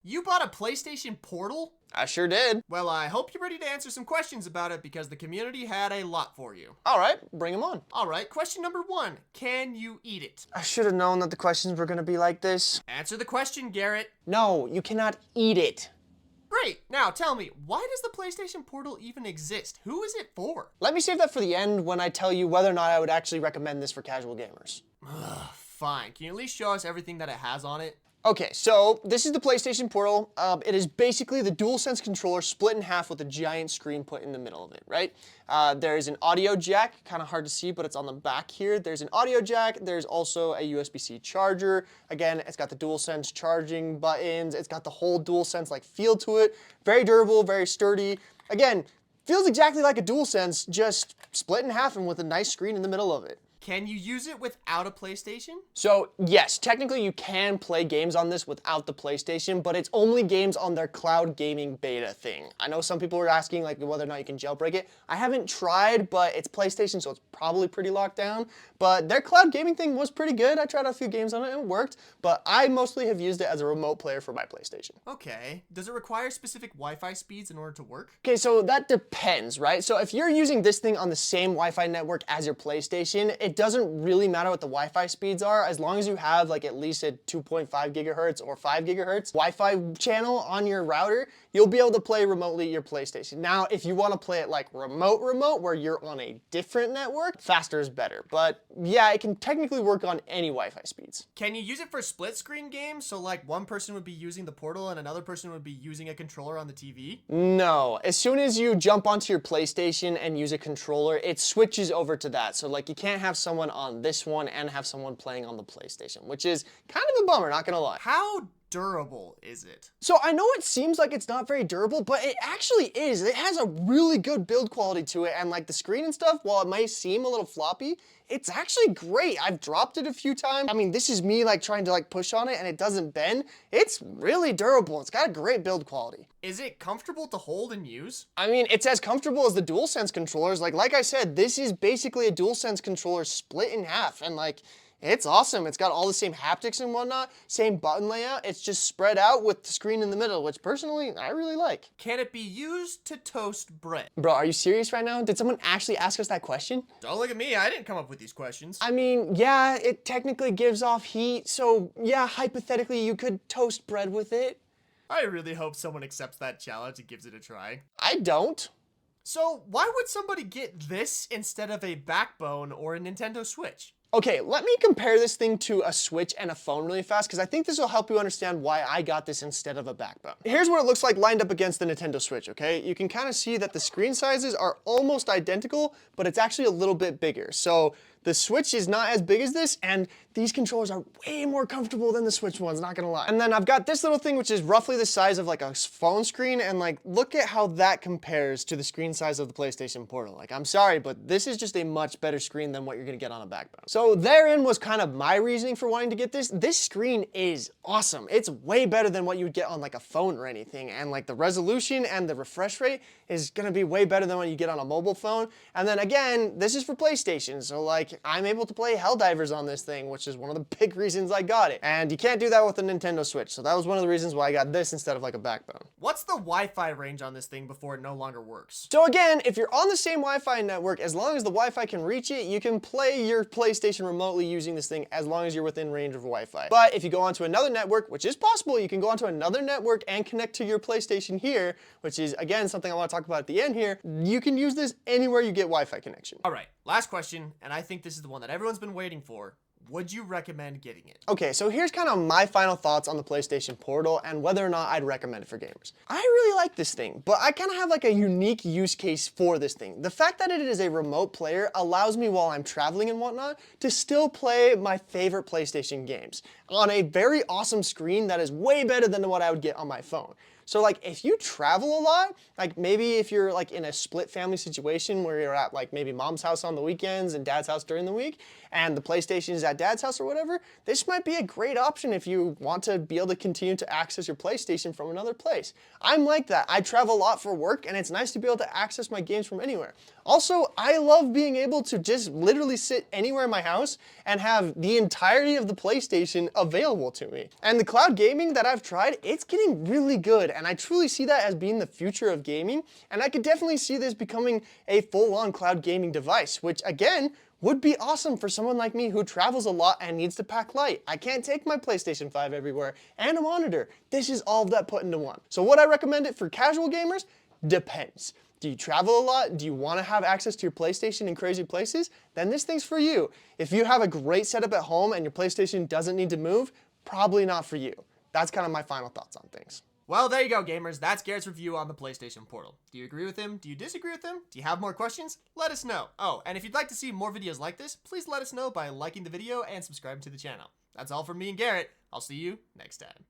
You bought a PlayStation Portal? I sure did. Well, I hope you're ready to answer some questions about it because the community had a lot for you. All right, bring them on. All right, question number 1. Can you eat it? I should have known that the questions were gonna be like this. Answer the question, Garrett. No, you cannot eat it. Great. Now tell me, why does the PlayStation Portal even exist? Who is it for? Let me save that for the end when I tell you whether or not I would actually recommend this for casual gamers. Fine. Can you at least show us everything that it has on it? Okay, so this is the PlayStation Portal. It is basically the DualSense controller split in half with a giant screen put in the middle of it, right? There's an audio jack, kind of hard to see, but it's on the back here. There's an audio jack. There's also a USB-C charger. Again, it's got the DualSense charging buttons. It's got the whole DualSense like feel to it. Very durable, very sturdy. Again, feels exactly like a DualSense, just split in half and with a nice screen in the middle of it. Can you use it without a PlayStation? So yes, technically you can play games on this without the PlayStation, but it's only games on their cloud gaming beta thing. I know some people were asking like whether or not you can jailbreak it. I haven't tried, but it's PlayStation, so it's probably pretty locked down. But their cloud gaming thing was pretty good. I tried out a few games on it and it worked, but I mostly have used it as a remote player for my PlayStation. Okay. Does it require specific Wi-Fi speeds in order to work? Okay, so that depends, right? So if you're using this thing on the same Wi-Fi network as your PlayStation, it doesn't really matter what the Wi-Fi speeds are, as long as you have like at least a 2.5 gigahertz or 5 gigahertz Wi-Fi channel on your router, you'll be able to play remotely your PlayStation. Now, if you want to play it like remote, where you're on a different network, faster is better. But yeah, it can technically work on any Wi-Fi speeds. Can you use it for split screen games? So like one person would be using the Portal and another person would be using a controller on the TV? No, as soon as you jump onto your PlayStation and use a controller, it switches over to that. So like you can't have someone on this one and have someone playing on the PlayStation, which is kind of a bummer, not gonna lie. How durable is it? So I know it seems like it's not very durable, but it actually is. It has a really good build quality to it, and like the screen and stuff, while it might seem a little floppy, it's actually great. I've dropped it a few times. I mean, this is me like trying to like push on it and it doesn't bend. It's really durable. It's got a great build quality. Is it comfortable to hold and use? I mean, it's as comfortable as the DualSense controllers. Like I said, this is basically a DualSense controller split in half, and like, it's awesome. It's got all the same haptics and whatnot, same button layout. It's just spread out with the screen in the middle, which personally, I really like. Can it be used to toast bread? Bro, are you serious right now? Did someone actually ask us that question? Don't look at me, I didn't come up with these questions. I mean, yeah, it technically gives off heat, so yeah, hypothetically you could toast bread with it. I really hope someone accepts that challenge and gives it a try. I don't. So why would somebody get this instead of a Backbone or a Nintendo Switch? Okay, let me compare this thing to a Switch and a phone really fast, because I think this will help you understand why I got this instead of a Backbone. Here's what it looks like lined up against the Nintendo Switch, okay? You can kind of see that the screen sizes are almost identical, but it's actually a little bit bigger. So the Switch is not as big as this, and these controllers are way more comfortable than the Switch ones, not gonna lie. And then I've got this little thing, which is roughly the size of like a phone screen, and like, look at how that compares to the screen size of the PlayStation Portal. Like, I'm sorry, but this is just a much better screen than what you're gonna get on a Backbone. So therein was kind of my reasoning for wanting to get this. This screen is awesome. It's way better than what you would get on like a phone or anything, and like the resolution and the refresh rate is gonna be way better than what you get on a mobile phone. And then again, this is for PlayStation, so like, I'm able to play Helldivers on this thing, which is one of the big reasons I got it. And you can't do that with a Nintendo Switch, so that was one of the reasons why I got this instead of like a Backbone. What's the Wi-Fi range on this thing before it no longer works? So again, if you're on the same Wi-Fi network, as long as the Wi-Fi can reach it, you can play your PlayStation remotely using this thing as long as you're within range of Wi-Fi. But if you go onto another network, which is possible, you can go onto another network and connect to your PlayStation here, which is again something I want to talk about at the end here. You can use this anywhere you get Wi-Fi connection. All right, last question, and I think this is the one that everyone's been waiting for. Would you recommend getting it? Okay, so here's kind of my final thoughts on the PlayStation Portal and whether or not I'd recommend it for gamers. I really like this thing, but I kind of have like a unique use case for this thing. The fact that it is a remote player allows me, while I'm traveling and whatnot, to still play my favorite PlayStation games on a very awesome screen that is way better than what I would get on my phone. So like if you travel a lot, like maybe if you're like in a split family situation where you're at like maybe mom's house on the weekends and dad's house during the week, and the PlayStation is at dad's house or whatever, this might be a great option if you want to be able to continue to access your PlayStation from another place. I'm like that. I travel a lot for work, and it's nice to be able to access my games from anywhere. Also, I love being able to just literally sit anywhere in my house and have the entirety of the PlayStation available to me. And the cloud gaming that I've tried, it's getting really good, and I truly see that as being the future of gaming, and I could definitely see this becoming a full-on cloud gaming device, which again, would be awesome for someone like me who travels a lot and needs to pack light. I can't take my PlayStation 5 everywhere, and a monitor. This is all of that put into one. So would I recommend it for casual gamers? Depends. Do you travel a lot? Do you want to have access to your PlayStation in crazy places? Then this thing's for you. If you have a great setup at home and your PlayStation doesn't need to move, probably not for you. That's kind of my final thoughts on things. Well, there you go, gamers. That's Garett's review on the PlayStation Portal. Do you agree with him? Do you disagree with him? Do you have more questions? Let us know. Oh, and if you'd like to see more videos like this, please let us know by liking the video and subscribing to the channel. That's all from me and Garett. I'll see you next time.